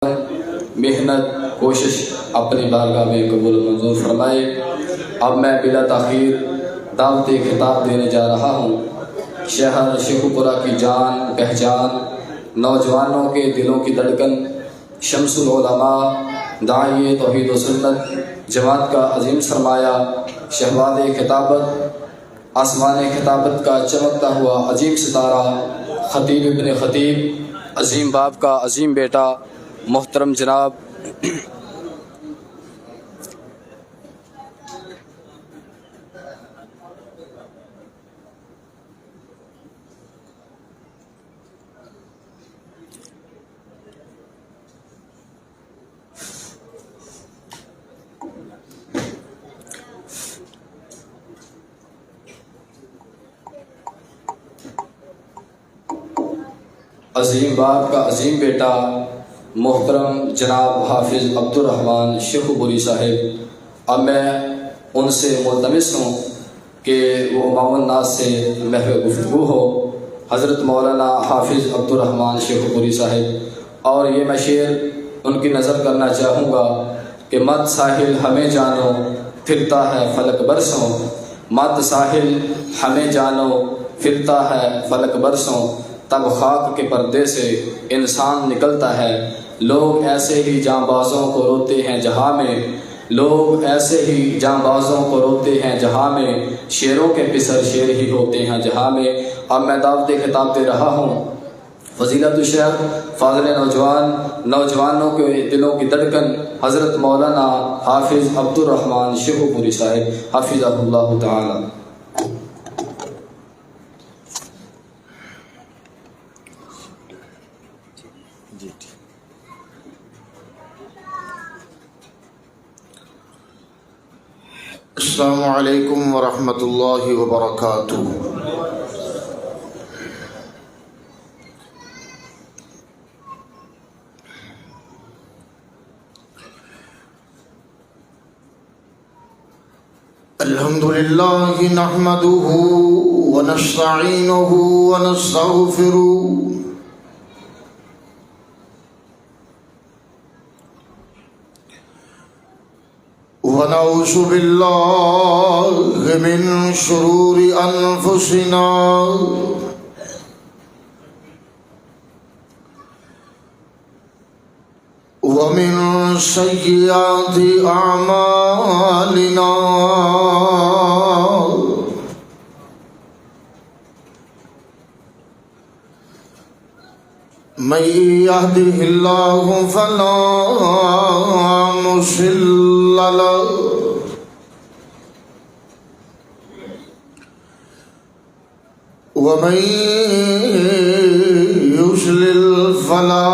محنت کوشش اپنی بارگاہ میں قبول و منظور فرمائے۔ اب میں بلا تاخیر دعوت خطاب دینے جا رہا ہوں۔ شہر شیخو پورہ کی جان پہچان، نوجوانوں کے دلوں کی دھڑکن، شمس العلماء، داعی توحید و سنت، جماعت کا عظیم سرمایہ، شہباز خطابت، آسمان خطابت کا چمکتا ہوا عظیم ستارہ، خطیب ابن خطیب، عظیم باپ کا عظیم بیٹا، محترم جناب عظیم باپ کا عظیم بیٹا، محترم جناب حافظ عبد الرحمن شیخو پوری صاحب، اب میں ان سے ملتمس ہوں کہ وہ معاون ناز سے محو گفتگو ہو۔ حضرت مولانا حافظ عبد الرحمن شیخو پوری صاحب، اور یہ میں شعر ان کی نظر کرنا چاہوں گا کہ مت ساحل ہمیں جانو پھرتا ہے فلک برسوں، مت ساحل ہمیں جانو پھرتا ہے فلک برسوں، تب خاک کے پردے سے انسان نکلتا ہے، لوگ ایسے ہی جاں بازوں کو روتے ہیں جہاں میں، لوگ ایسے ہی جاں بازوں کو روتے ہیں جہاں میں، شیروں کے پسر شیر ہی ہوتے ہیں جہاں میں۔ اب میں دعوت خطاب دے رہا ہوں۔ فضیلت الشیخ فاضل نوجوانوں کے دلوں کی دھڑکن حضرت مولانا حافظ عبد الرحمن شیخو پوری صاحب، حفظہ اللہ تعالی۔ السلام علیکم ورحمۃ اللہ وبرکاتہ۔ الحمد للہ نحمده ونستعینه ونستغفره ونعوذ باللہ من شرور انفسنا ومن سیئات اعمالنا، من يهده الله فلا مضل له ومن يضلل فلا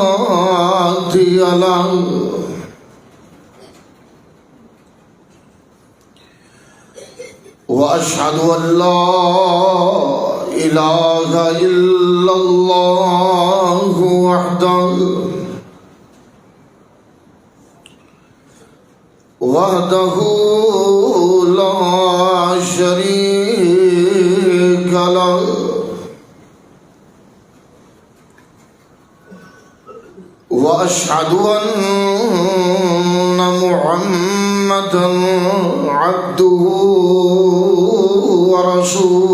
هادي له، وأشهد أن لا إله إلا الله وحده لا شريك له، وأشهد أن محمدا عبده ورسوله،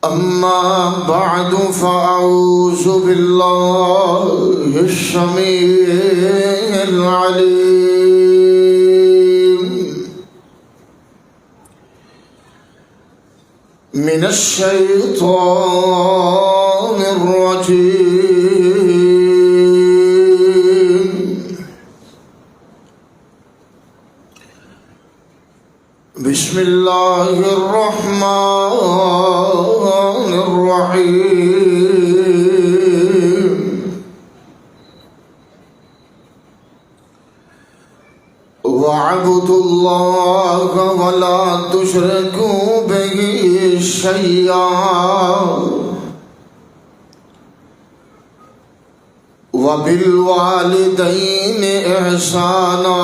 أما بعد فأعوذ بالله السميع العليم من الشيطان الرجيم، بسم الله الرحمن الرحيم، واعبدوا الله ولا تشركوا به شيئا وبالوالدین احسانا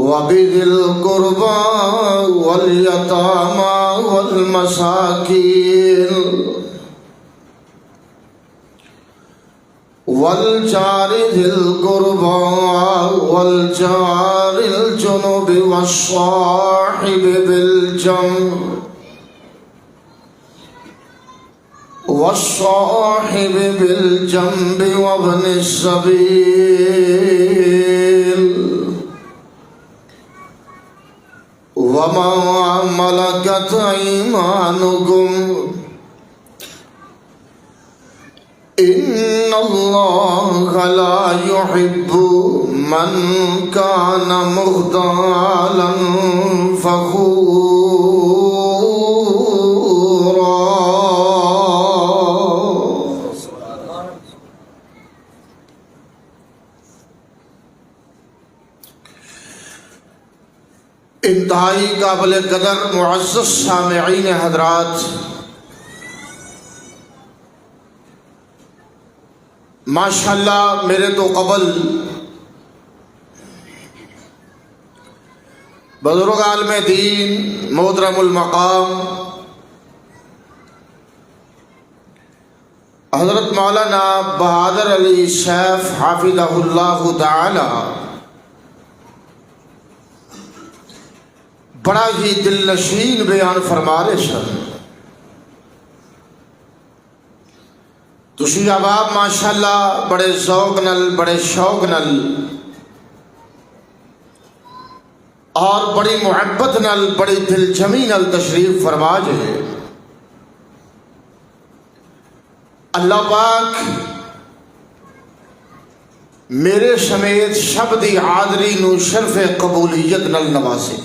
وبذي القربى واليتامى والمساكين والجار ذي القربى والجار الجنب والصاحب بالجنب وابن السبيل وما ملكت أيمانكم إن الله لا يحب من كان مختالا فخورا. انتہائی قابل قدر معزز سامعین حضرات، ماشاءاللہ میرے تو قبل بزرگ عالم دین محترم المقام حضرت مولانا بہادر علی سیف حافظہ اللہ تعالی بڑا ہی دل نشین بیان فرما رہے سن. تسی احباب ماشاءاللہ بڑے ذوق نل بڑے شوق نل اور بڑی محبت نل بڑی دل جمی نل تشریف فرما جے. اللہ پاک میرے سمیت شب دی حاضری نو شرف قبولیت نل نوازے.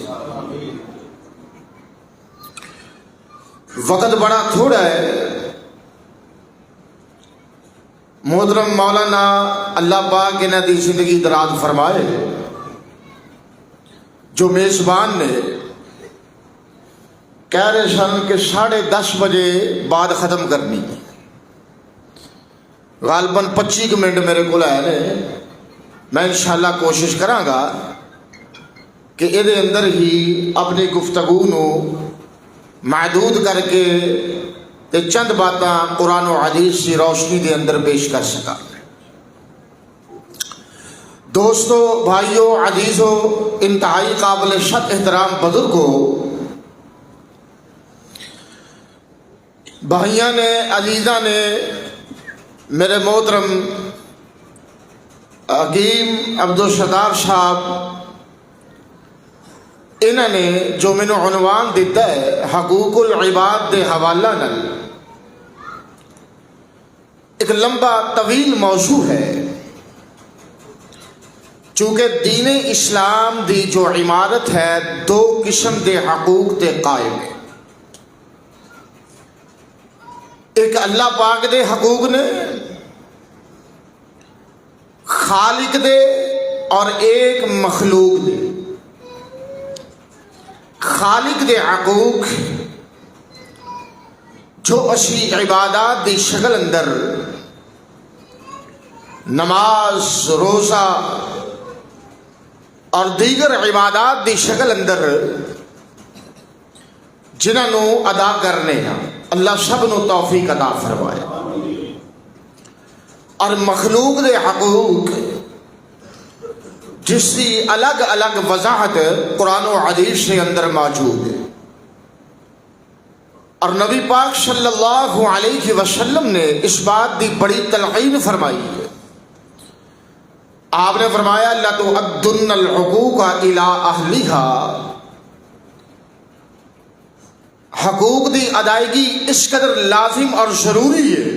وقت بڑا تھوڑا ہے. محترم مولانا اللہ پاک انہاں دی زندگی دراز فرمائے جو میزبان نے کہہ رہے سن کہ 10:30 بجے بعد ختم کرنی. غالباً 25 منٹ میرے کو آئے نے. میں انشاءاللہ کوشش کراں گا کہ یہ اندر ہی اپنی گفتگو نو محدود کر کے تے چند باتاں قرآن و حدیث کی روشنی دے اندر پیش کر سکا. دوستو، بھائیو، عزیزو، انتہائی قابل شد احترام بزرگو، بھائیاں نے، عزیزاں نے، میرے محترم حکیم عبدالستار صاحب انہوں نے جو میں نے عنوان دیتا ہے حقوق العباد دے حوالہ نل، ایک لمبا طویل موضوع ہے. چونکہ دین اسلام دی جو عمارت ہے 2 قسم دے حقوق تے قائم ہے. ایک اللہ پاک دے حقوق نے خالق دے اور ایک مخلوق دے. خالق دے حقوق جو اسی عبادات دی شکل اندر نماز، روزہ اور دیگر عبادات دی شکل اندر جنہاں نو ادا کرنے ہیں، اللہ سب نو توفیق عطا فرمائے. اور مخلوق دے حقوق جس کی الگ الگ وضاحت قرآن و حدیث کے اندر موجود ہے. اور نبی پاک صلی اللہ علیہ وسلم نے اس بات کی بڑی تلقین فرمائی ہے. آپ نے فرمایا لَتُؤَدُّنَّ الْحُقُوقَ إِلَىٰ أَهْلِهَا. حقوق دی ادائیگی اس قدر لازم اور ضروری ہے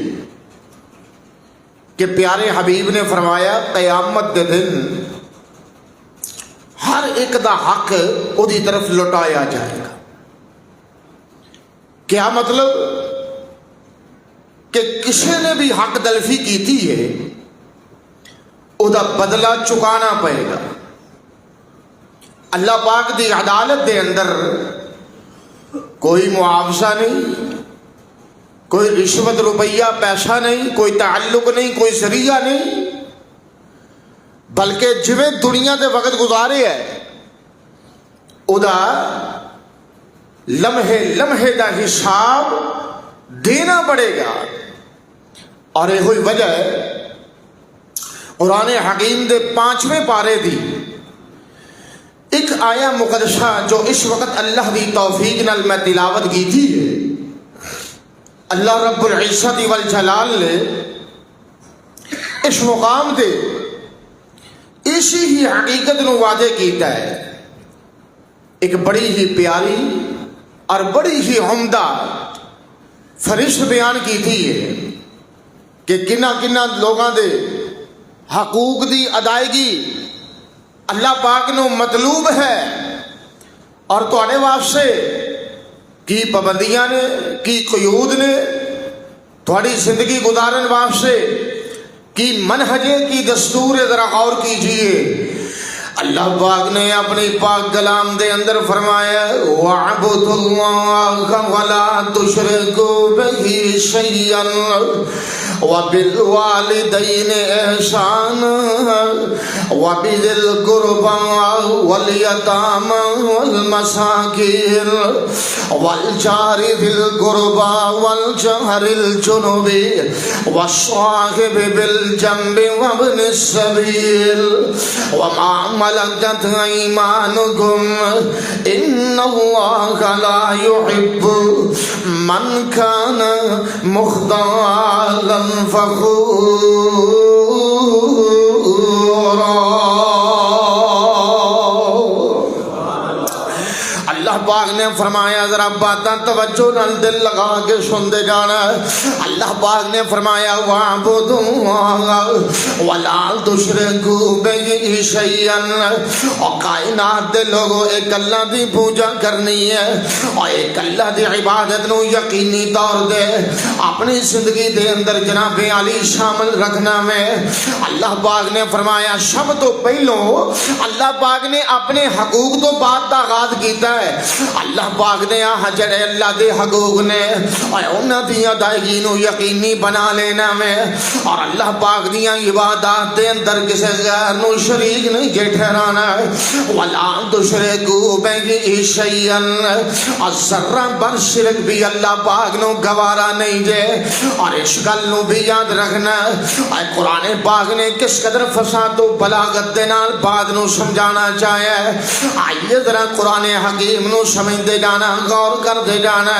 کہ پیارے حبیب نے فرمایا قیامت دے دن ہر ایک دا حق اودی طرف لوٹایا جائے گا. کیا مطلب؟ کہ کسی نے بھی حق تلفی کیتی ہے او دا بدلہ چکانا پڑے گا. اللہ پاک دی عدالت دے اندر کوئی معاوضہ نہیں، کوئی رشوت روپیہ پیسہ نہیں، کوئی تعلق نہیں، کوئی ذریعہ نہیں، بلکہ جویں دنیا دے وقت گزارے ہے ادا لمحے لمحے دا حساب دینا پڑے گا. اور یہ ہوئی وجہ ہے قرآن حکیم دے 5ویں پارے دی ایک آیا مقدسہ جو اس وقت اللہ دی توفیق نال میں تلاوت کی تھی. اللہ رب العزت والجلال نے اس مقام تے اسی ہی حقیقت نو واضح کیتا ہے. ایک بڑی ہی پیاری اور بڑی ہی عمدہ فرشت بیان کی تھی کہ کنہ کنہ لوگاں دے حقوق دی ادائیگی اللہ پاک نو مطلوب ہے اور تواڈے واسطے کی پابندیاں نے کی قیود نے تھوڑی زندگی گزارن واسطے کی منہجے کی دستور ذرا غور کیجئے. اللہ پاک نے اپنی پاک کلام دے اندر فرمایا وَاعْبُدُوا اللَّهَ وَلَا تُشْرِكُوا بِهِ شَيْئًا وَبِالْوَالِدَيْنِ إِحْسَانًا وَبِذِي الْقُرْبَى وَالْيَتَامَى وَالْمَسَاكِينِ وَالْجَارِ ذِي الْقُرْبَى وَالْجَارِ الْجُنُبِ وَالصَّاحِبِ بِالْجَنبِ وَابْنِ السَّبِيلِ وَمَا ملكت أيمانكم إن الله لا يحب من كان مختالا فخورا. اللہ پاک نے فرمایا ذرا باتاں توجہ نال دل لگا کے سن دے جانا. اللہ پاک نے فرمایا وَاعْبُدُوا اللَّهَ وَلَا تُشْرِكُوا بِهِ شَيْئًا. اور کائنات دے لوگوں ایک اللہ دی پوجا کرنی ہے اور ایک اللہ دی عبادت نو یقینی طور دے اپنی زندگی دے اندر جناب علی شامل رکھنا میں. اللہ پاک نے فرمایا سب تو پہلو اللہ پاک نے اپنے حقوق تو بات کا آغاز کیتا ہے. اللہ پاک نے جڑے اللہ دے حقوق نے اور انہاں دی ادائیگی نو یقینی بنا لینا میں اور اللہ پاک دیاں عبادات دے اندر کسے غیر نو شریک نہیں جے ٹھہرانا. وَلَا تُشْرِكُوا بِهِ شَيْئًا. اور ذرہ بر شرک بھی اللہ پاک نو گوارا نہیں جے. اور اس گل نو بھی یاد رکھنا اور قرآن پاک نے کس قدر فصاحت و بلاغت دے نال بات نو سمجھانا چاہیا ہے. آئیے ذرا قرآن حکیم نو سمجھ دے جانا غور کر دے جانا.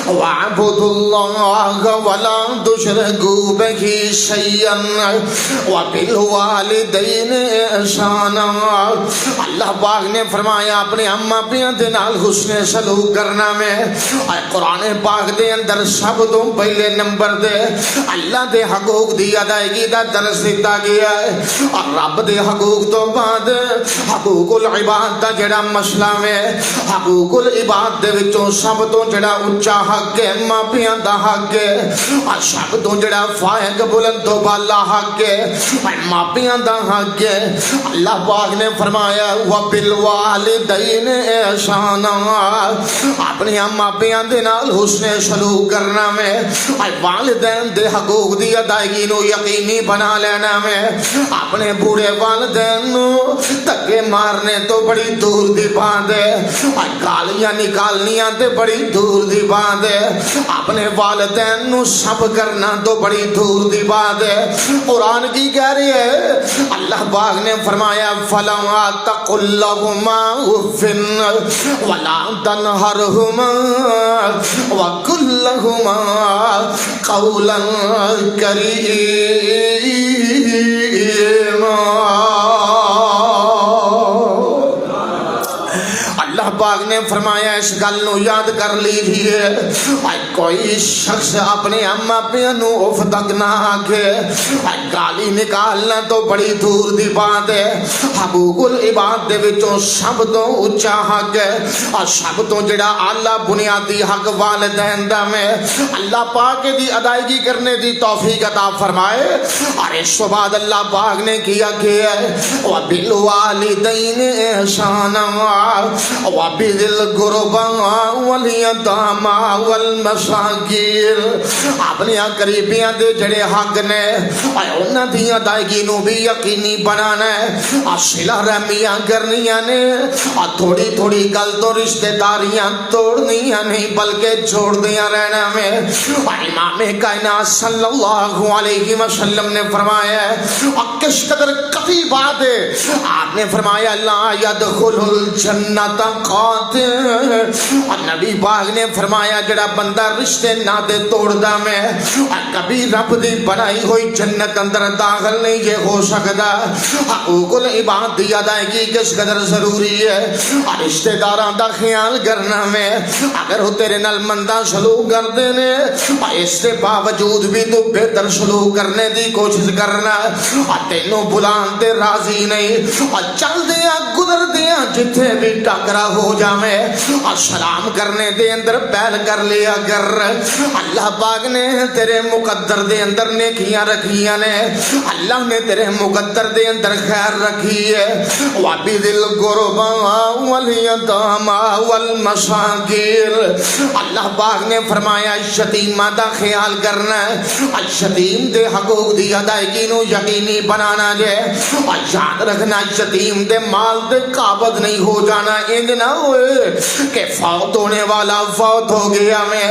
وَاعْبُدُوا اللَّهَ وَلَا تُشْرِكُوا بِهِ شَيْئًا وَبِالْوَالِدَيْنِ إِحْسَانًا. اللہ پاک نے فرمایا اپنے اماں پیاں دے نال حسن سلوک کرنا میں. اور قرآن پاک دے اندر سب تو پہلے نمبر دے اللہ دے حقوق دی ادائیگی دا درس دیتا گیا ہے. اور رب دے حقوق تو بعد حقوق العباد دا جڑا مسئلہ میں حقوق العباد دے وچوں سب تو جڑا اونچا حق ہے ماں پیاں دا حق ہے. اور سب تو جڑا فائق بلند و بالا حق ہے ماں پیاں دا حق ہے. اللہ پاک نے فرمایا وَبِالْوَالِدَيْنِ إِحْسَانًا. اپنی ماں پیاں دے نال حسن سلوک کرنا میں اور والدین دے حقوق دی ادائیگی نو یقینی بنا لینا میں. اپنے بوڑھے والدین نو دھکے مارنے تو بڑی دور دی بات ہے اور گالیاں نکالنیاں تے بڑی دور دی بات ہے. اپنے والدین نو سب کرنا تو بڑی دور دی بات ہے. قرآن کی کہہ رہی ہے اللہ پاک نے فرمایا فَلَا تَقُلْ لَهُمَا أُفٍّ وَلَا تَنْهَرْهُمَا وَقُلْ لَهُمَا قَوْلًا كَرِيمًا. اللہ پاک نے فرمایا اس گل نو یاد کر لیجئے کوئی شخص اپنے اماں پیاں نو اف تک نہ آکھے. گالی نکالنا تو بڑی دور دی بات ہے. حقوق العباد دے وچوں سب تو اونچا حق ہے اور سب تو جڑا اعلی بنیادی حق والدین دا میں اللہ پاک دی ادائیگی کرنے دی توفیق عطا فرمائے. اور اس کے بعد اللہ پاک نے کیا کہ وَبِالْوَالِدَيْنِ إِحْسَانًا. وَبِذِلْ الْقُرْبَىٰ وَالْيَتَامَىٰ وَالْمَسَاکِینِ اپنے قریبیاں دے جڑے حق نے انہاں دی ادائیگی نو بھی یقینی بنانا ہے، صلہ رحمیاں کرنیاں نے، تھوڑی تھوڑی گل تو رشتہ داریاں توڑنیاں نہیں بلکہ چھوڑ دیاں رہنا میں۔ امام کائنات صلی اللہ علیہ وسلم نے فرمایا ہے، کس قدر کفی بات ہے، آپ نے فرمایا لا يدخل الجنت قاطع، اور نبی پاک نے فرمایا جڑا بندہ رشتے ناطے توڑدا میں کبھی رب دی بنائی ہوئی جنت اندر داخل نہیں جے ہو سکتا۔ حقوق العباد دی ادائیگی کس قدر ضروری ہے، رشتے داراں دا خیال کرنا میں، اگر وہ تیرے نال مندا سلوک کردے نے اس کے باوجود بھی تو بہتر سلوک کرنے دی کوشش کرنا، تینوں بلان تے راضی نہیں، چل دیا گزر دیا جتھے بھی ٹکرا ہو جاوے سلام کرنے دے اندر پہل کر لیا کر۔ اللہ پاک نے تیرے مقدر دے اندر نیکیاں رکھیاں نے، اللہ نے تیرے مقدر دے اندر خیر رکھی ہے۔ وَبِذِلْ الْقُرْبَىٰ وَالْيَتَامَىٰ وَالْمَسَاکِینِ اللہ پاک نے فرمایا یتیماں دا خیال کرنا ہے، یتیم دے حقوق دی ادائیگی نو یقینی بنانا جے، یاد رکھنا یتیم دے مال دے قابض نہیں ہو جانا، انج نہ ہوئے کہ فوت ہونے والا فوت ہو گیا میں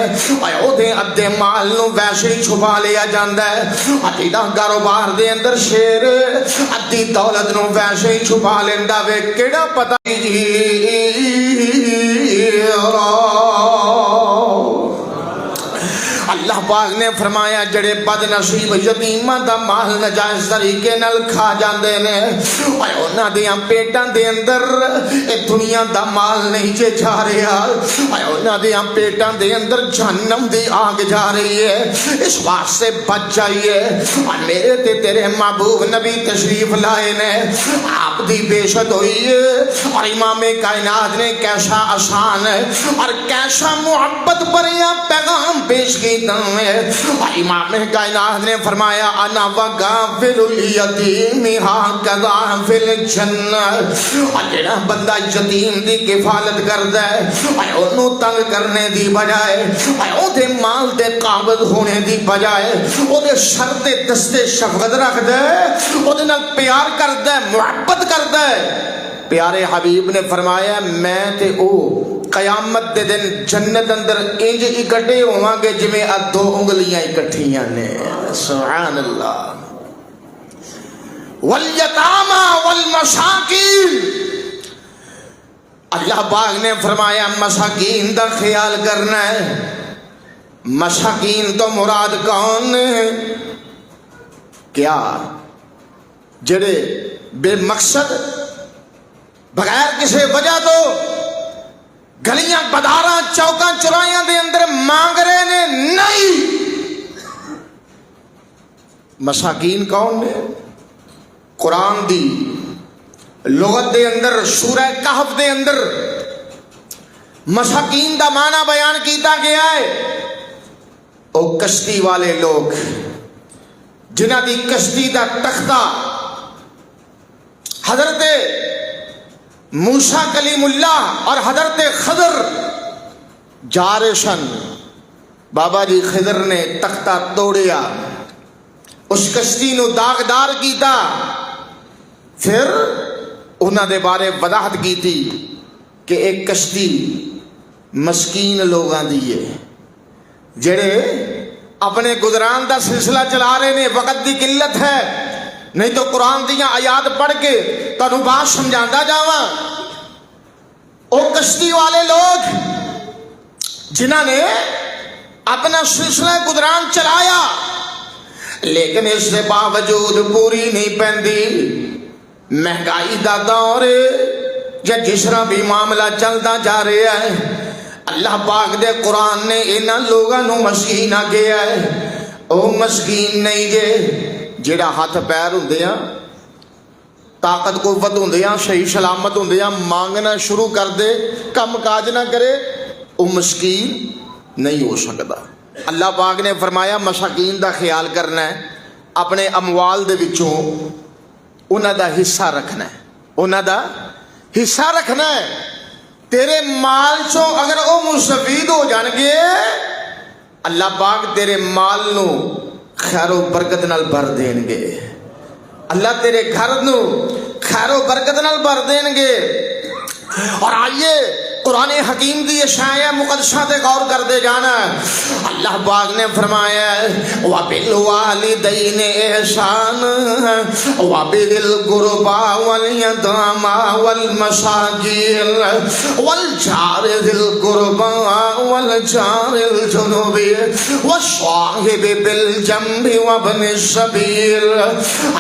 او دے ادھے مال نو ویسے ہی چھپا لیا جاندا ہے، ادھی دا کاروبار دے اندر شیر ادھی دولت نو ویسے ہی چھپا لیندا وے، کیڑا پتہ اللہ پاک نے فرمایا جڑے بد نصیب یتیماں دا مال نجائز طریقے نال کھا جاندے نے، اور انہاں دیاں پیٹاں دے اندر اے دنیا دا مال نہیں جے جا رہا، اور انہاں دیاں پیٹاں دے اندر جہنم دی آگ جا رہی ہے، اس واسطے بچ جائیے۔ اور میرے تے تیرے محبوب نبی تشریف لائے نے، آپ دی بیشت ہوئی ہے، اور امام کائنات نے کیسا آسان ہے اور کیسا محبت بریا پیغام پیش کی اور امام کائنات نے فرمایا انا وغافر الیتیم ہاکذا فی الجنہ، اور جڑا بندہ یتیم دی کفالت کردا ہے اور اونوں تنگ کرنے دی بجائے اور او دے مال دے قابض ہونے دی بجائے او دے سر تے دستے شفقت رکھدا ہے، او دے نال پیار کردا ہے، محبت کردا ہے۔ پیارے حبیب نے فرمایا میں تے او قیامت دے دن جنت اندر انج اکٹھے ہواں گے جویں دو انگلیاں اکٹھیاں نے، سبحان اللہ۔ والیتاما والمساکین اللہ پاک نے فرمایا مساکین دا خیال کرنا ہے۔ مساکین تو مراد کون ہے؟ کیا جڑے بے مقصد بغیر کسی وجہ تو گلیاں بداراں چوکاں چرائیاں دے اندر مانگ رہے نے؟ نہیں۔ مساکین کون نے؟ قرآن دی لغت دے اندر سورہ کہف دے اندر مساکین دا معنی بیان کیتا گیا ہے، او کشتی والے لوگ جنہ دی کشتی دا تختہ حضرت موسیٰ کلیم اللہ اور حضرت خضر جا رہے سن، بابا جی خضر نے تختہ توڑیا، اس کشتی نو داغدار کیتا، پھر انہاں دے بارے وضاحت کی تھی کہ ایک کشتی مسکین لوگاں دی ہے جڑے اپنے گزران دا سلسلہ چلا رہے نے، وقت دی قلت ہے، نہیں تو قرآن دیاں آیات پڑھ کے تانوں بات سمجھاندا جاواں۔ او کشتی والے لوگ جنہاں نے اپنا سلسلہ گزران چلایا لیکن اس کے باوجود پوری نہیں پیندی، مہنگائی دا دور یا جس طرح بھی معاملہ چلتا جا رہا ہے، اللہ پاک دے قرآن نے انہاں لوگاں نو مسکین آکھیا ہے۔ او مسکین نہیں جے جڑا ہاتھ پیر ہوندیاں طاقت قوت ہوندیاں صحیح سلامت ہوندیاں مانگنا شروع کر دے کم کاج نہ کرے، او مسکین نہیں ہو سکتا۔ اللہ پاک نے فرمایا مساکین دا خیال کرنا ہے، اپنے اموال دے وچوں انہاں دا حصہ رکھنا ہے، انہاں دا حصہ رکھنا ہے۔ تیرے مال چو اگر او مستفید ہو جان گے اللہ پاک تیرے مال نو خیر و برکت نال بھر دین گے، اللہ تیرے گھر نو خیر و برکت نال بھر دین گے۔ اور آئیے قرآن حکیم دی اشیاء مقدسہ تے غور کر دے جانا۔ اللہ پاک نے فرمایا وَبِالْوَالِدَيْنِ إِحْسَانًا وَبِذِي الْقُرْبَىٰ وَالْيَتَامَىٰ وَالْمَسَاكِينِ وَالْجَارِ ذِي الْقُرْبَىٰ وَالْجَارِ الْجُنُبِ وَالصَّاحِبِ بِالْجَنبِ وَابْنِ السَّبِيلِ۔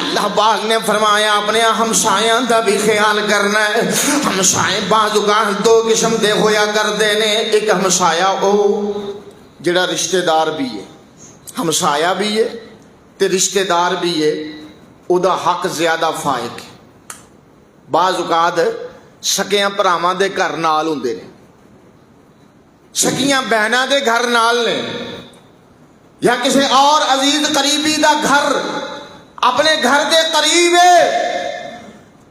اللہ پاک نے فرمایا اپنے ہمسایاں دا بھی خیال کرنا ہے۔ ہمسائے بعض اوقات دو قسم دے ہویا کر دینے، ایک ہمسایا او جڑا رشتہ دار بھی ہے، ہمسایا بھی ہے تے رشتہ دار بھی ہے، او دا حق زیادہ فائق ہے۔ بعض اوقات سکیاں بھراواں دے گھر نال ہوندے نے، سکیاں بہناں دے گھر نال نے، یا کسی اور عزیز قریبی دا گھر اپنے گھر دے قریب ہے۔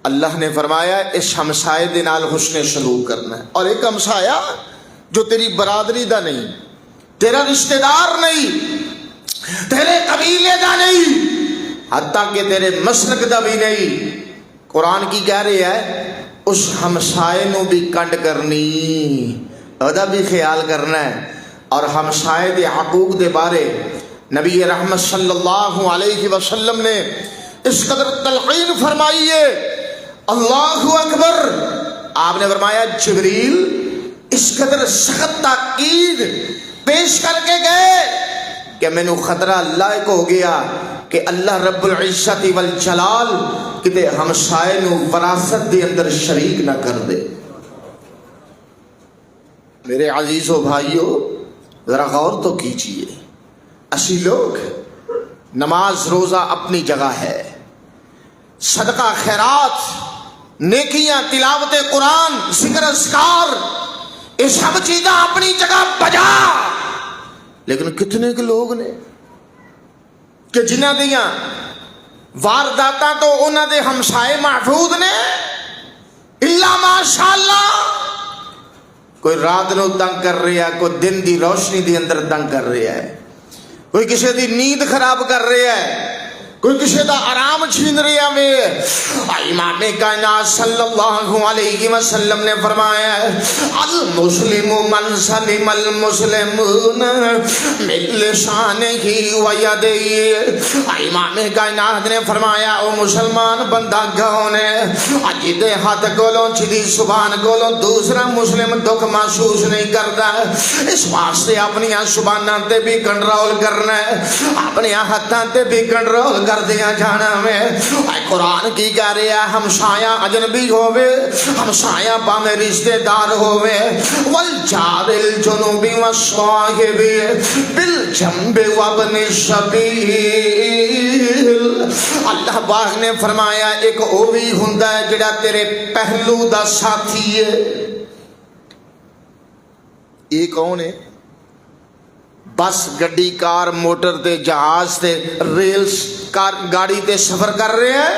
اللہ نے فرمایا اس ہمسائے دے نال حسن سلوک کرنا ہے۔ اور ایک ہمسایا جو تیری برادری دا نہیں، تیرا رشتہ دار نہیں، تیرے قبیلے دا نہیں، حتیٰ کہ تیرے مسلک دا بھی نہیں، قرآن کی کہہ رہی ہے اس ہمسائے نو بھی کنڈ کرنی، ادا بھی خیال کرنا ہے۔ اور ہمسائے دے حقوق دے بارے نبی رحمت صلی اللہ علیہ وسلم نے اس قدر تلقین فرمائی ہے، اللہ اکبر۔ آپ نے فرمایا جبریل اس قدر سخت تاکید پیش کر کے گئے کہ میں نو خطرہ لائق ہو گیا کہ اللہ رب العزت والجلال کتے ہمسائے نو وراثت دے اندر شریک نہ کر دے۔ میرے عزیزو بھائیو ذرا غور تو کیجئے، اسی لوگ نماز روزہ اپنی جگہ ہے، صدقہ خیرات، نیکیاں، تلاوت قرآن، ذکر اذکار، یہ سب چیزیں اپنی جگہ بجا، لیکن کتنے کے لوگ نے کہ جنہ دیاں وارداتاں تو انہاں دے ہمسائے محفوظ نے، اللہ ماشاءاللہ۔ کوئی رات نو تنگ کر رہا ہے، کوئی دن دی روشنی دی اندر تنگ کر رہا ہے، کوئی کسی دی نیند خراب کر رہا ہے، کوئی کسی دا آرام چھین رہا ہے۔ امام کائنات صلی اللہ علیہ وسلم نے فرمایا المسلم من سلم المسلمون من لسانہ و یدیہ۔ امام کائنات نے فرمایا او مسلمان بندہ کون ہے جدے ہاتھ کولوں جدی زبان کولوں دوسرا مسلم دکھ محسوس نہیں کرتا، اس واسطے اپنی زباناں تے بھی کنٹرول کرنا ہے، اپنے ہاتھاں تے بھی کنٹرول کر دیا جانا میں۔ قرآن کی کہہ رہے ہیں ہمسایہ اجنبی ہوئے، ہمسایہ باہمیں رشتہ دار ہوئے، والجار الجنوبی والصاحب بالجنب وابن السبیل۔ اللہ پاک نے فرمایا ایک او بھی ہوندا ہے جڑا تیرے پہلو دا ساتھی ہے۔ یہ کون ہے؟ بس گڈی کار موٹر تے جہاز تے ریل کار گاڑی تے سفر کر رہے ہیں،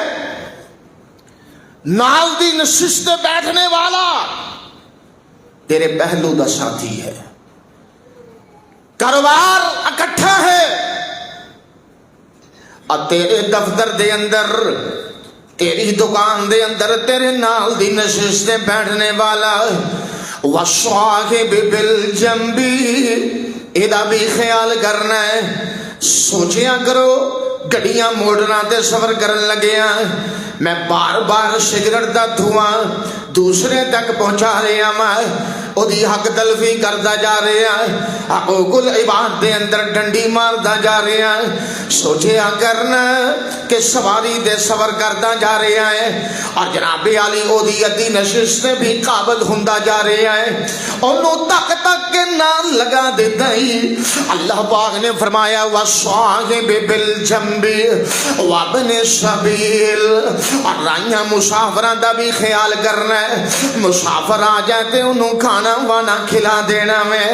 نال دی نشست تے بیٹھنے والا تیرے پہلو دا ساتھی ہے، کاروبار اکٹھا ہے، اور تیرے دفتر دے اندر، تیری دکان دے اندر تیرے نال دی نشست تے بیٹھنے والا وَالصَّاحِبِ بِالْجَنبِ، ایدہ بھی خیال کرنا ہے۔ سوچیا کرو گڑیاں موڑنا تے سفر کرن لگیا، میں بار بار سگریٹ دا دھواں دوسرے تک پہنچا رہا میں، او دی حق تلفی کرتا جا رہا، حقوق العباد دے اندر ڈنڈی مارتا جا رہا، سوچیا کرنا کہ سواری دے سفر کرتا جا رہا ہے، اور جناب علی او دی ادی نشست بھی قابل ہوندا جا رہا ہے، انہوں تک تک کے نام لگا دیتا ہی۔ اللہ پاک نے فرمایا وَالصَّاحِبِ بِالْجَنبِ وَابْنِ السَّبِيلِ، اور رائیاں مسافران دا بھی خیال کرنا ہے۔ مسافر آ جائے تے انہوں کھانا وانا کھلا دینا میں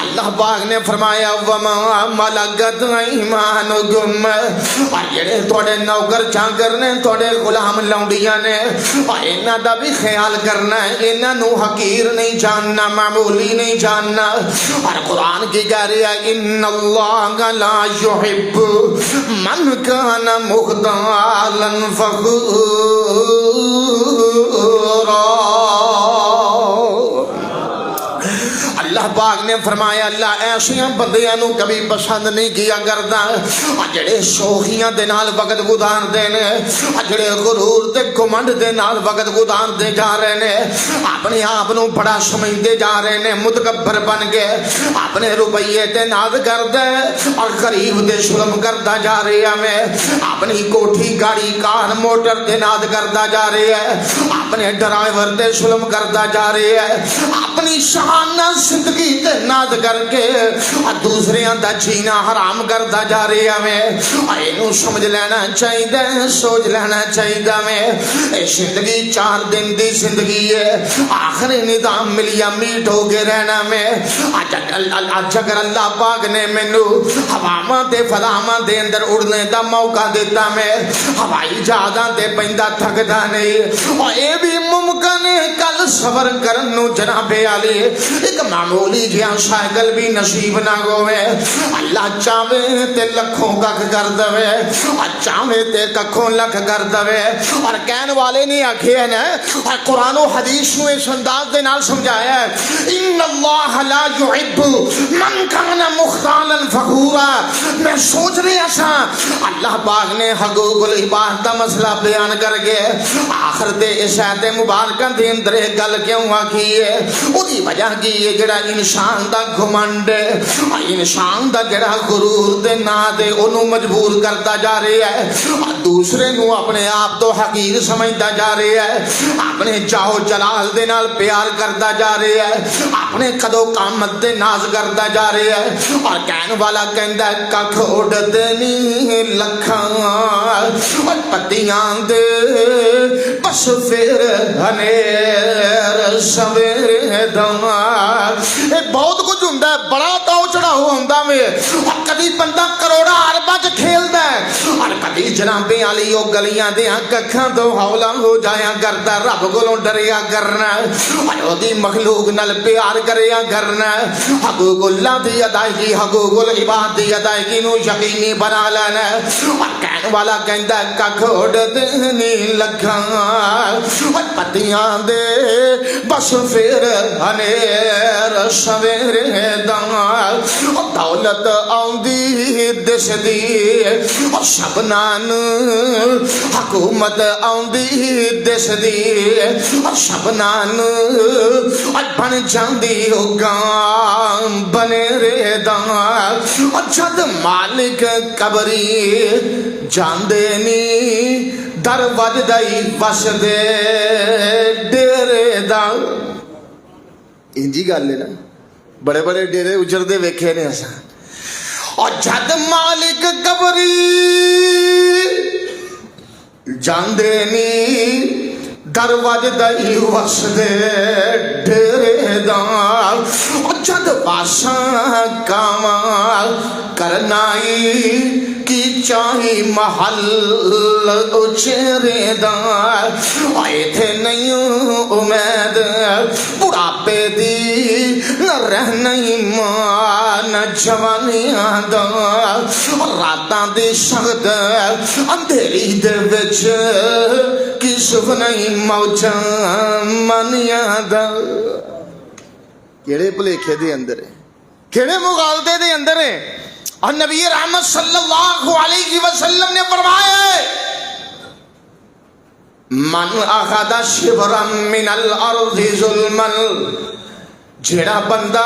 اللہ پاک نے فرمایا وما ملکت ایمانکم اور جڑے تھوڑے نوکر چاکر نے تھوڑے غلام لونڈیاں نے اور انہاں دا بھی خیال کرنا ہے انہاں نو حقیر نہیں جاننا معمولی نہیں جاننا اور قرآن کی کہہ رہی ہے ان اللہ لا یحب من کان مختالا فخورا اللہ پاک نے فرمایا اللہ ایسیاں بندیاں نو کبھی پسند نہیں کیا کرتا جڑے شوخیاں دے نال وقت گزار دے نے جڑے غرور تے گھمنڈ دے نال وقت گزار دے جا رہے نے اپنے آپ نو بڑا سمجھدے جا رہے نے متکبر بن کے اپنے روپیے تے ناز کردے اور غریب دے ظلم کردا جا رہا میں اپنی کوٹھی گاڑی کار موٹر تے ناز کردا جا رہا ہے اپنے ڈرائیور تے ظلم کردا جا رہا ہے اپنی شانہ زندگی تے ناز کر کے دوسرے دا جینا حرام کردا جا رہا میں اینو سمجھ لینا چاہیے سوچ لینا چاہیے میں اے زندگی 4 دن دی زندگی ہے آخری نظام ملیا میٹ ہو کے رہنا میں اگر اللہ پاک نے مینو ہواواں تے فضاواں دے اندر اڑنے دا موقع دیتا میں ہوائی جہازاں تے پیندا تھکدا نہیں اور اے بھی ممکن ہے کل صبر کرن نو جناب علی ایک معمولی جہاں سائیکل بھی نصیب نہ ہوئے اللہ چاہے تے لکھوں کک کر دوے اور چاہے تے ککھوں لکھ کر دوے اور کہن والے نہیں آکھے نا اور قرآن و حدیث نو اس انداز دے نال سمجھایا ہے ان اللہ لا یحب من کان مختالا فخورا میں سوچ رہا سا اللہ پاک نے حقوق العباد دا مسئلہ بیان کر کے آخر تے اس آیت مبارکہ دے اندر ایک گل کیوں آکھی ہے اودی وجہ کی یہ جڑا انسان دا گھمنڈ انسان دا جڑا غرور دے نا دے انہوں مجبور کرتا جا رہا ہے اور دوسرے نو اپنے آپ تو حقیر سمجھتا جا رہا ہے اپنے چاہو جلال دے نال پیار کرتا جا رہا ہے اپنے قدو قامت دے ناز کرتا جا رہا ہے اور کہن والا کہندا ہے ککھ اڑدے نہیں لکھاں اور پتیاں دے بس پھر ہنیر سویرے دمار بہت کچھ ہوندہ ہے بڑا تاؤ چڑھا ہوا ہوندہ میں اور کبھی بندہ کروڑا عربہ چ کھیلدا ہے اور کبھی جناب علی او گلیاں دیاں ککھاں تو ہولا ہو جایا کرتا رب کولوں ڈریا کرنا اور اودی مخلوق نال پیار کریا کرنا حقوق اللہ دی ادائیگی حقوق العباد دی ادائیگی نو یقینی بنا لینا اور کہن والا کہندا ککھ اڑدے نہیں لکھاں اور پتیاں دے بس پھر ہنیر سویرے دمار دولت آؤندی دس دی اور شبنان حکومت آؤندی دس دی اور شبنان بن جاندی گام بنے رے دار اور جد مالک قبری جاندے نی در وجدائی بس دے ڈیرے دار انجی گل ہے نا بڑے بڑے ڈیرے اجڑتے ویکھے نے اساں اور جد مالک قبری جاندے نی در وجدائی بس دے ڈیرے دار اور جد بادشاہ کامال کرنائی کی چاہی محل اچھرے دار آئے تھے نہیں امید بڑھاپے دی نہ رہنی ماں نہ جوانیاں دار راتاں دی سخت اندھیری دے وچ کسف نہیں موجاں منیاں دار کیڑے بھلیکھے دے اندر ہے کیڑے مغالطے دے اندر ہے اور نبی رحمت صلی اللہ علیہ وسلم نے فرمایا ہے من اخذ شبرا من الارض ظلما جیڑا بندہ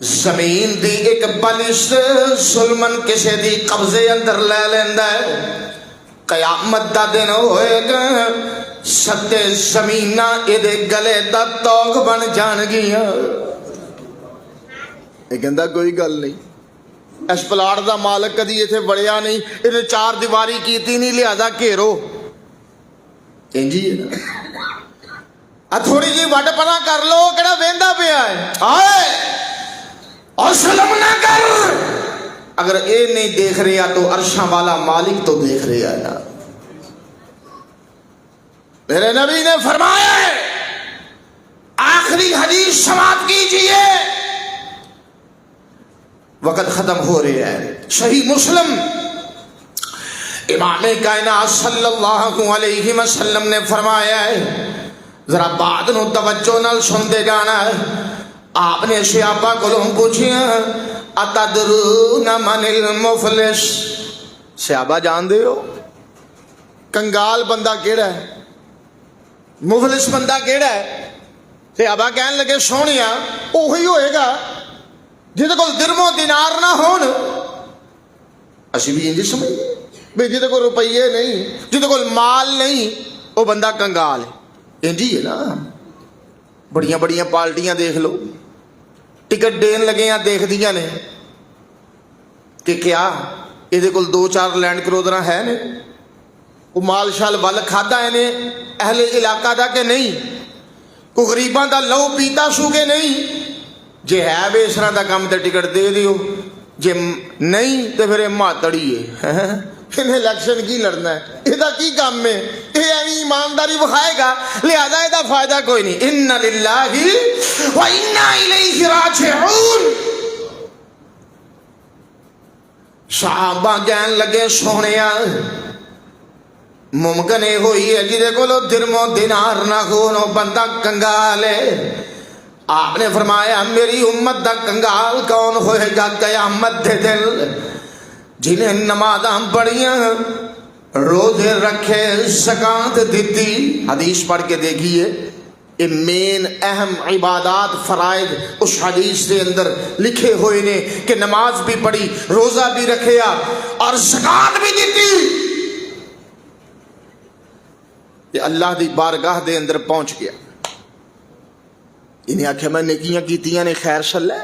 زمین دی ایک بلش ظلمن کسے دی قبضے اندر لے لیندا ہے قیامت دا دن ہوئے گا ستے زمینہ ادھے گلے دا توق بن جان گیا یہ کہندا کوئی گل نہیں اس پلاٹ دا مالک کدی ایتھے بڑیا نہیں انہیں 4 دیواری کیتی نہیں لہذا گھیرو انجی ہے نا تھوڑی جی وڈ پنا کر لو کہڑا وہندا پیا ہے آئے اور سلم نہ کر اگر اے نہیں دیکھ رہا تو عرشاں والا مالک تو دیکھ رہا ہے نا میرے نبی نے فرمایا ہے آخری حدیث سماعت کیجئے وقت ختم ہو رہا ہے صحیح مسلم امام کائنات صلی اللہ علیہ وسلم نے فرمایا ہے ذرا بات نو توجہ نال سن دے جانا ہے آپ نے صحابہ کو پوچھیا اتدرون من المفلس صحابہ جان دے ہو کنگال بندہ کیڑا ہے مفلس بندہ کیڑا ہے صحابہ کہنے لگے سونیا وہی ہوئے گا جہدے کول درم و دینار نہ ہون اسی بھی انج سمجھے بھئی جہدے کول روپیے نہیں جہدے کول مال نہیں وہ بندہ کنگال ہے انجی ہے نا بڑیاں بڑیاں پارٹیاں دیکھ لو ٹکٹ دین لگے ہیں دیکھ دیا نے کہ کیا یہ کول 2-4 لینڈ کروزر ہے نے وہ مال شال ول کھادا ہے نے اہل علاقہ دا کہ نہیں کوئی غریباں دا لو پیتا سو کے نہیں جے ہے بے اس طرح دا کام تے ٹکٹ دے دیو جے نہیں تے پھر ماتڑی ہے انہیں الیکشن کی لڑنا ہے یہ کی کام میں یہ ایمانداری بخائے گا لہذا یہ فائدہ کوئی نہیں ان للہ و انا الیہ راجعون صحابہ کہن لگے سونیا ممکن یہ ہوئی ہے جہدے کولو درم و دینار نہ ہون بندہ کنگال ہے آپ نے فرمایا میری امت دا کنگال کون ہوئے گا قیامت دے دل جنہیں نمازاں پڑھیاں روزے رکھے زکات دیتی حدیث پڑھ کے دیکھیے یہ مین اہم عبادات فرائض اس حدیث کے اندر لکھے ہوئے نے کہ نماز بھی پڑھی روزہ بھی رکھیا اور زکات بھی دیتی یہ اللہ دی بارگاہ دے اندر پہنچ گیا انہیں آکھے میں نیکیاں کیتیاں نے خیر صلی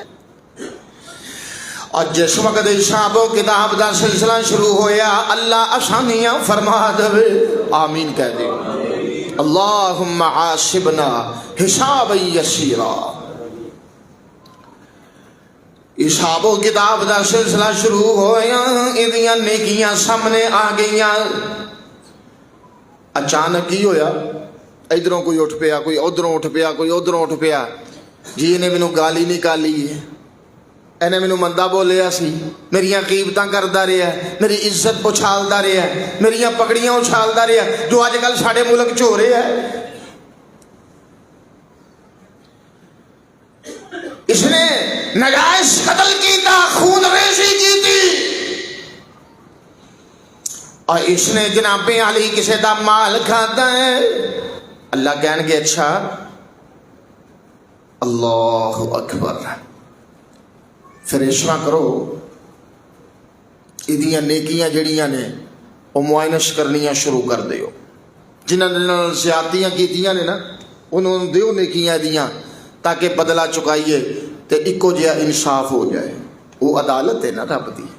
اور جس وقت حساب و کتاب دا سلسلہ شروع ہویا اللہ آسانیاں فرما دے آمین کہہ دے اللہم عاصبنا حسابا یسیرا حساب و کتاب دا سلسلہ شروع ہویا ادیاں نیکیاں سامنے آ گئیاں اچانک ہی ہویا ادھروں کوئی اٹھ پیا کوئی ادھروں اٹھ پیا کوئی ادھروں اٹھ پیا جی نے مینوں گالی نکالی ہے انہیں مینوں مندہ بولیا سی میریاں قیمتاں کردا رہیا ہے میری عزت اچھالدا رہیا ہے میریاں پگڑیاں اچھالدا رہیا ہے جو آج کل ساڈے ملک چ ہو رہا ہے اس نے نجائز قتل کیتا خون ریزی کیتی اور اس نے جناب علی کسی دا مال کھاتا ہے اللہ کہن گے اچھا اللہ اکبر پھر اس طرح کرو یہ نیکیاں جڑیاں نے وہ معائنش کرنیاں شروع کر دیو جنہاں نے زیادتیاں کیتیاں نے نا انہوں نے دیو نیکیاں دیاں تاکہ بدلہ چکائیے تے اکو جہا انصاف ہو جائے وہ عدالت ہے نا رب دی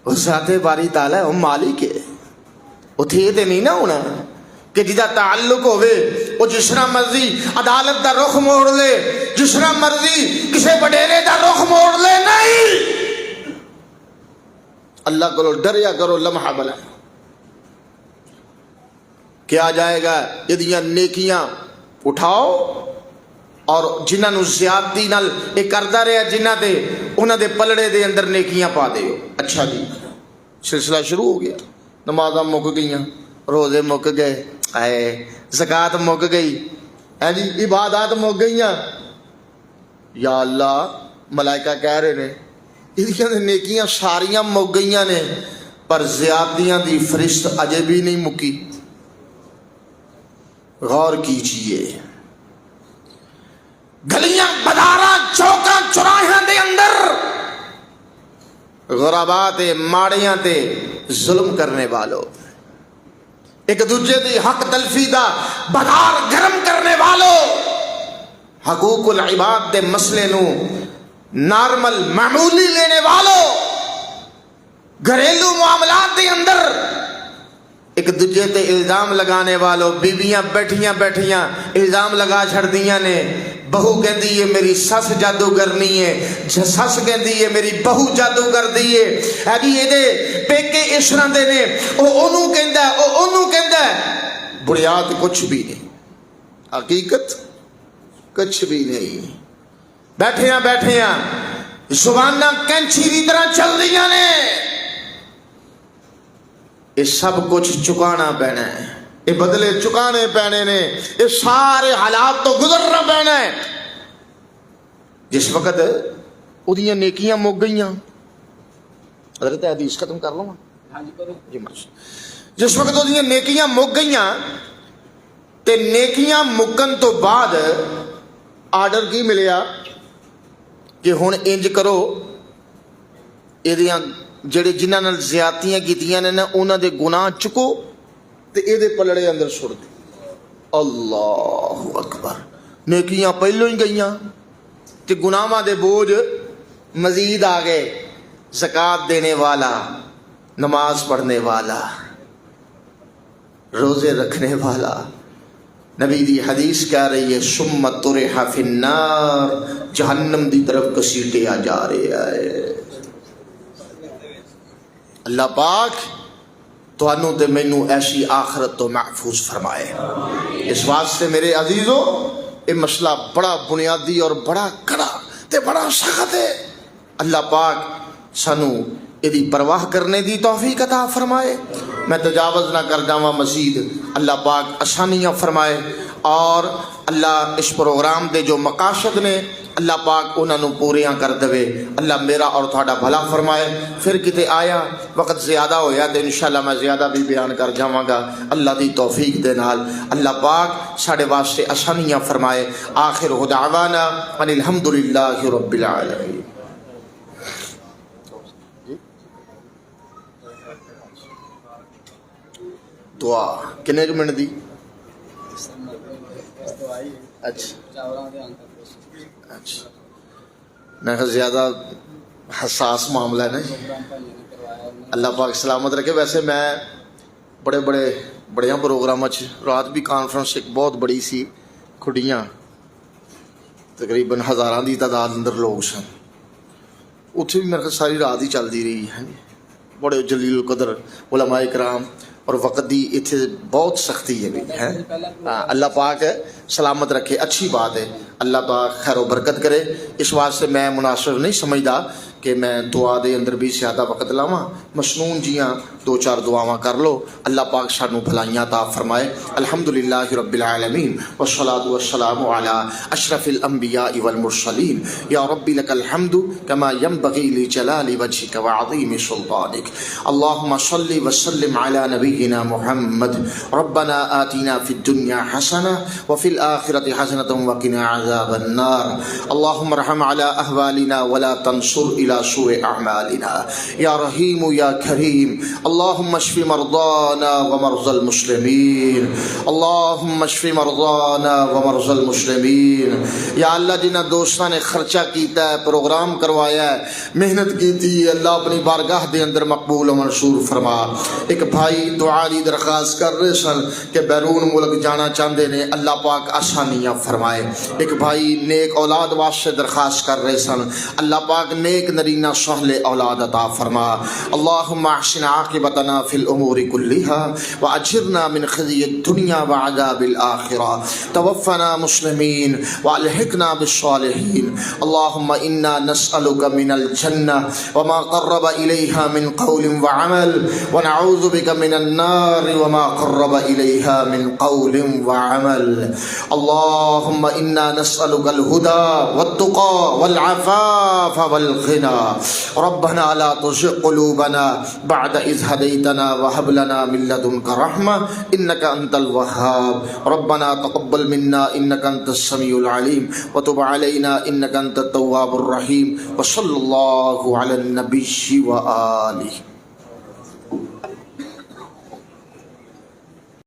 وہ ذات باری تعالیٰ وہ مالک ہے وہ تھے تے نہیں نا ہونا کہ جدا تعلق ہوئے وہ جس طرح مرضی عدالت دا رخ موڑ لے جس طرح مرضی کسی وڈیرے دا رخ موڑ لے نہیں اللہ کرو ڈریا کرو لمحہ بلا کیا جائے گا یہ نیکیاں اٹھاؤ اور جنہاں نو زیادتی نال اے کردا رہیا جنہاں دے انہاں دے پلڑے دے اندر نیکیاں پا دیو اچھا جی سلسلہ شروع ہو گیا نمازاں مک گئیاں روزے مک گئے اے زکات مک گئی ہے جی عبادات مک گئیاں یا اللہ ملائکہ کہہ رہے نے یہ نیکیاں ساریاں مک گئیاں نے پر زیادتیاں دی فرشت اجے بھی نہیں مکی غور کیجئے گلیاں بدارا چوکاں چوراہاں دے اندر غربات ماڑیاں تے ظلم کرنے والوں ایک دوجے دی حق تلفی دا بدار گرم کرنے والوں حقوق العباد دے مسئلے نو نارمل معمولی لینے والوں گھریلو معاملات دے اندر ایک دوجے تے الزام لگانے والوں، بیویاں بیٹھیاں بیٹھیاں الزام لگا چھڑ دیاں نے، بہو کہندی ہے میری سس جادوگرنی ہے، سس کہندی ہے میری بہو جادوگر دی ہے، جی یہ پیکے عشرت دے نے، او اونوں کہندا ہے، او اونوں کہندا ہے، بنیاد کچھ بھی نہیں، حقیقت کچھ بھی نہیں۔ بیٹھیاں بیٹھیاں زباناں کینچی دی طرح چل دیاں نے، یہ سب کچھ چکانا پینا ہے، یہ بدلے چکانے پینے نے، یہ سارے حالات تو گزرنا پینا ہے۔ جس وقت اودیاں نیکیاں مک گئیاں، حضرت حدیث ختم کر لوں جی جس وقت اودیاں نیکیاں مک گئیاں تے نیکیاں مکن تو بعد آرڈر کی ملیا کہ ہن انج کرو، ایدیاں جڑے جنہاں نال زیادتیاں کیتیاں نے نا انہاں دے گناہ چکو تے اے دے پلڑے اندر چھوڑ دو۔ اللہ اکبر، نیکیاں پہلو ہی گئیاں تے گناہاں دے بوجھ مزید آ گئے۔ زکوٰۃ دینے والا، نماز پڑھنے والا، روزے رکھنے والا، نبی دی حدیث کہہ رہی ہے ثم طرح فی النار، جہنم دی طرف کسیٹیا جا رہا ہے۔ اللہ پاک تانوں تے مینوں ایسی آخرت تو محفوظ فرمائے۔ اس واسطے میرے عزیزو یہ مسئلہ بڑا بنیادی اور بڑا کڑا تے بڑا سخت ہے۔ اللہ پاک سانو یہ پرواہ کرنے دی توفیق عطا فرمائے۔ میں تجاوز نہ کر جاواں مزید، اللہ پاک آسانیاں فرمائے، اور اللہ اس پروگرام دے جو مقاصد نے اللہ پاک انہاں نوں پوریاں کر دے۔ اللہ میرا اور تھوڑا بھلا فرمائے۔ پھر کتے آیا وقت زیادہ ہویا تو انشاءاللہ میں زیادہ بھی بیان کر جاواں گا اللہ دی توفیق دے نال۔ اللہ پاک ساڈے واسطے آسانیاں فرمائے۔ آخر دعوانا ان الحمدللہ رب العالمین۔ دعا کنے منٹ دی؟ اچھا اچھا، میں زیادہ حساس معاملہ ہے نا، اللہ پاک سلامت رکھے۔ ویسے میں بڑے پروگرام رات بھی کانفرنس ایک بہت بڑی سی، کھڑیاں تقریباً ہزاراں دی تعداد اندر لوگ سن، اتھے بھی میرے ساری رات ہی چلتی رہی ہے۔ بڑے جلیل القدر علماء کرام، اور وقت دی اتھے بہت سختی ہے۔ اللہ پاک سلامت رکھے، اچھی بات ہے، اللہ پاک خیر و برکت کرے۔ اس واسطے میں مناسب نہیں سمجھدا کہ میں دعا دے اندر بھی زیادہ وقت لاواں، مسنون جیاں دو چار دعاواں کر لو۔ اللہ پاک سانو بھلائیاں عطا فرمائے۔ الحمدللہ رب العالمین والصلاة والسلام علی اشرف الانبیاء والمرسلین۔ یا رب لک الحمد کما ينبغی لجلال وجهک وعظیم سلطانک۔ اللہم صل وسلم علی نبینا محمد۔ ربنا آتنا فی الدنیا حسنہ وفی الآخرۃ حسنۃ وقنا عذاب النار۔ اللہم ارحم علی احوالنا ولا تنصر الى سوء اعمالنا یا رحیم یا کریم۔ اللہم اشف مرضانا ومرضى المسلمین، اللہم اشف مرضانا ومرضى المسلمین۔ یا اللہ جنہ دوستاں نے خرچہ کیتا ہے، پروگرام کروایا ہے، محنت کی تھی، اللہ اپنی بارگاہ دے اندر مقبول و منصور فرما۔ ایک بھائی دعا دی درخواست کر رہے سن کہ بیرون ملک جانا چاہتے نے، اللہ پاک آسانیاں فرمائے۔ ایک بھائی نیک اولاد واسطے درخواست کر رہے سن، اللہ پاک نیک نرینہ صالح اولاد عطا فرما۔ اللہم احسن عاقبتنا فی الامور کلها واجرنا من خزی الدنیا وعذاب الآخرہ، توفنا مسلمین والحقنا بالصالحین۔ اللہم انا نسألک من الجنہ وما قرب الیہا من قول وعمل، ونعوذ بک من النار وما قرب الیہا من قول وعمل۔ اللہم انا نسألک الہدى والتقى والعفاف والغنى۔ ربنا لا تزغ قلوبنا بعد إذ هديتنا وهب لنا من لدنك رحمة إنك أنت الوهاب۔ ربنا تقبل منا إنك أنت السميع العليم وتب علينا إنك أنت التواب الرحيم، وصلى الله على النبي وآله۔